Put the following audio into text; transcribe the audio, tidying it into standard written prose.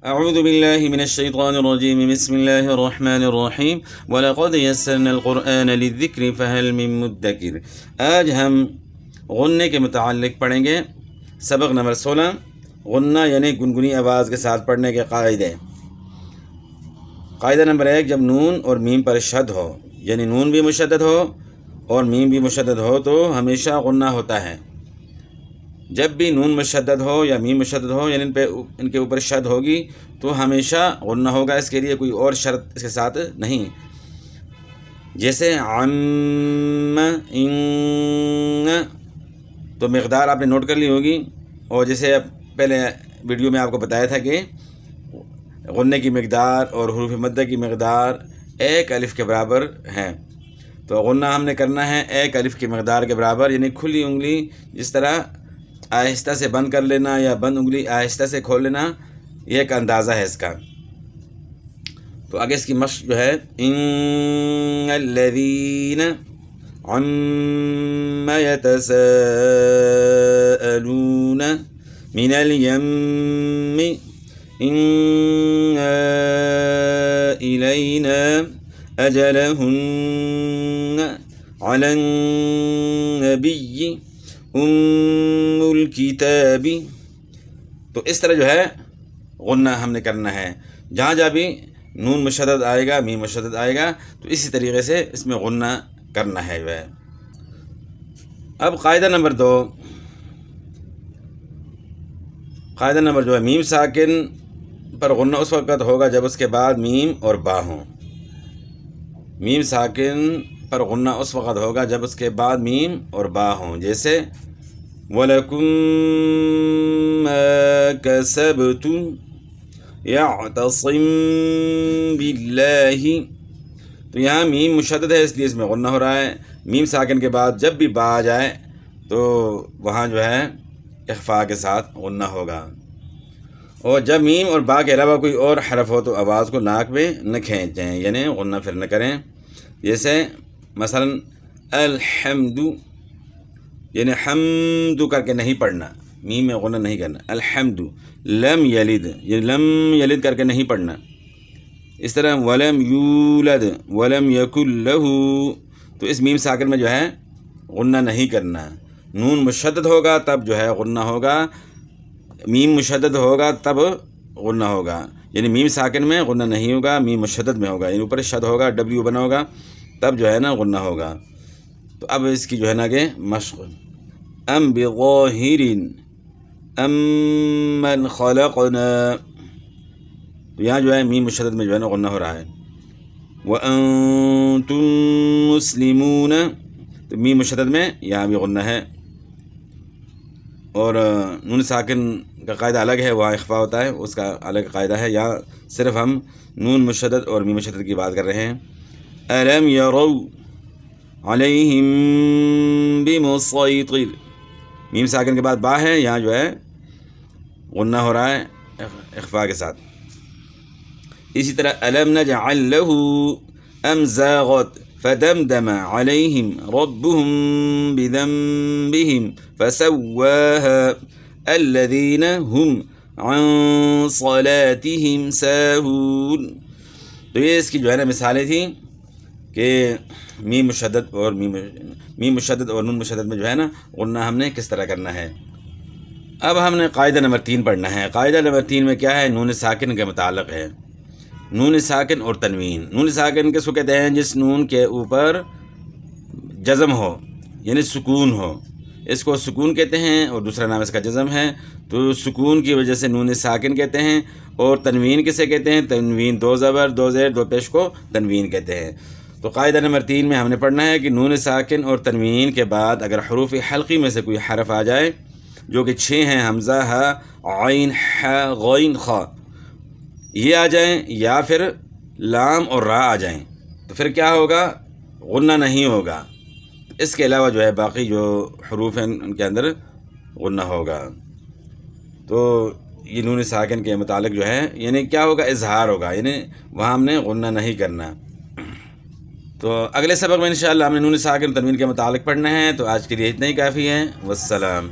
اعوذ باللہ من الشیطان الرجیم بسم اللہ الرحمن الرحیم وَلَقَدْ يَسَّرْنَا الْقُرْآنَ لِلذِّكْرِ فَهَلْ مِن مُدَّكِرٍ۔ آج ہم غنّے کے متعلق پڑھیں گے۔ سبق نمبر 16، غنّہ یعنی گنگنی آواز کے ساتھ پڑھنے کے قاعدے۔ قاعدہ نمبر 1، جب نون اور میم پر شد ہو، یعنی نون بھی مشدد ہو اور میم بھی مشدد ہو تو ہمیشہ غنّہ ہوتا ہے۔ جب بھی نون مشدد ہو یا میم مشدد ہو، یعنی ان کے اوپر شد ہوگی تو ہمیشہ غنّہ ہوگا، اس کے لیے کوئی اور شرط اس کے ساتھ نہیں۔ جیسے عم، ان، تو مقدار آپ نے نوٹ کر لی ہوگی، اور جیسے پہلے ویڈیو میں آپ کو بتایا تھا کہ غنّے کی مقدار اور حروف مدہ کی مقدار ایک الف کے برابر ہیں، تو غنّہ ہم نے کرنا ہے ایک الف کی مقدار کے برابر، یعنی کھلی انگلی جس طرح آہستہ سے بند کر لینا یا بند انگلی آہستہ سے کھول لینا، یہ ایک اندازہ ہے اس کا۔ تو آگے اس کی مشق جو ہے، ان الذین عم یتساءلون من الیم انا الینا اجلہن علی النبی الکتاب۔ تو اس طرح جو ہے غنّہ ہم نے کرنا ہے، جہاں جہاں بھی نون مشدد آئے گا، میم مشدد آئے گا، تو اسی طریقے سے اس میں غنّہ کرنا ہے جو ہے۔ اب قاعدہ نمبر 2، قاعدہ نمبر جو ہے، میم ساکن پر غنّہ اس وقت ہوگا جب اس کے بعد میم اور با ہوں۔ میم ساکن پر غنّہ اس وقت ہوگا جب اس کے بعد میم اور با ہوں، جیسے وَلَكُمْ مَا كَسَبْتُمْ يَعْتَصِمْ بِاللَّهِ۔ تو یہاں میم مشدد ہے اس لیے اس میں غنّہ ہو رہا ہے۔ میم ساکن کے بعد جب بھی با آ جائے تو وہاں جو ہے اخفاء کے ساتھ غنّہ ہوگا، اور جب میم اور با کے علاوہ کوئی اور حرف ہو تو آواز کو ناک میں نہ کھینچیں، یعنی غنّہ پھر نہ کریں۔ جیسے مثلا الحمد، یعنی حمد کر کے نہیں پڑھنا، میم میں غنّہ نہیں کرنا۔ الحمد، لم یلد، یہ لم یلد کر کے نہیں پڑھنا۔ اس طرح ولم یولد ولم یکن لہ، تو اس میم ساکن میں جو ہے غنّہ نہیں کرنا۔ نون مشدد ہوگا تب جو ہے غنّہ ہوگا، میم مشدد ہوگا تب غنّہ ہوگا، یعنی میم ساکن میں غنّہ نہیں ہوگا، میم مشدد میں ہوگا، یعنی اوپر شد ہوگا، ڈبلیو بنا ہوگا، تب جو ہے نا غنّہ ہوگا۔ تو اب اس کی جو ہے نا کہ مشق، ام بظاہر ام من خلقنا، تو یہاں جو ہے میم مشدد میں جو ہے نا غنّہ ہو رہا ہے۔ وانتم مسلمون، تو میم مشدد میں یہاں بھی غنّہ ہے، اور نون ساکن کا قاعدہ الگ ہے، وہاں اخفاء ہوتا ہے، اس کا الگ قاعدہ ہے، یہاں صرف ہم نون مشدد اور میم مشدد کی بات کر رہے ہیں۔ الم یروا علیہم بمسیطر، میم ساکن کے بعد با ہے، یہاں جو ہے غنّہ ہو رہا ہے اخفاء کے ساتھ۔ اسی طرح الم نجعل لہ، ام زاغت فدمدم علیہم ربهم بذنبهم فسواها الذین هم عن صلاتهم ساہون۔ تو یہ اس کی جو ہے نا مثالیں تھیں کہ میم مشدد اور میم مشدد اور نون مشدد میں جو ہے نا غنّہ ہم نے کس طرح کرنا ہے۔ اب ہم نے قاعدہ نمبر 3 پڑھنا ہے۔ قاعدہ نمبر 3 میں کیا ہے، نون ساکن کے متعلق ہے۔ نون ساکن اور تنوین، نون ساکن کس کو کہتے ہیں؟ جس نون کے اوپر جزم ہو، یعنی سکون ہو، اس کو سکون کہتے ہیں، اور دوسرا نام اس کا جزم ہے، تو سکون کی وجہ سے نون ساکن کہتے ہیں۔ اور تنوین کسے کہتے ہیں؟ تنوین 2 زبر 2 زیر 2 پیش کو تنوین کہتے ہیں۔ تو قاعدہ نمبر 3 میں ہم نے پڑھنا ہے کہ نون ساکن اور تنوین کے بعد اگر حروف حلقی میں سے کوئی حرف آ جائے، جو کہ 6 ہیں، حمزہ، ہ، عین، ح، غین، خ، یہ آ جائیں، یا پھر لام اور را آ جائیں، تو پھر کیا ہوگا؟ غنّہ نہیں ہوگا۔ اس کے علاوہ جو ہے باقی جو حروف ہیں ان کے اندر غنّہ ہوگا۔ تو یہ نون ساکن کے متعلق جو ہے یعنی کیا ہوگا؟ اظہار ہوگا، یعنی وہاں ہم نے غنّہ نہیں کرنا۔ تو اگلے سبق میں انشاءاللہ ہم نے نون ساکن تنوین کے متعلق پڑھنا ہے، تو آج کے لیے اتنا ہی کافی ہے۔ والسلام۔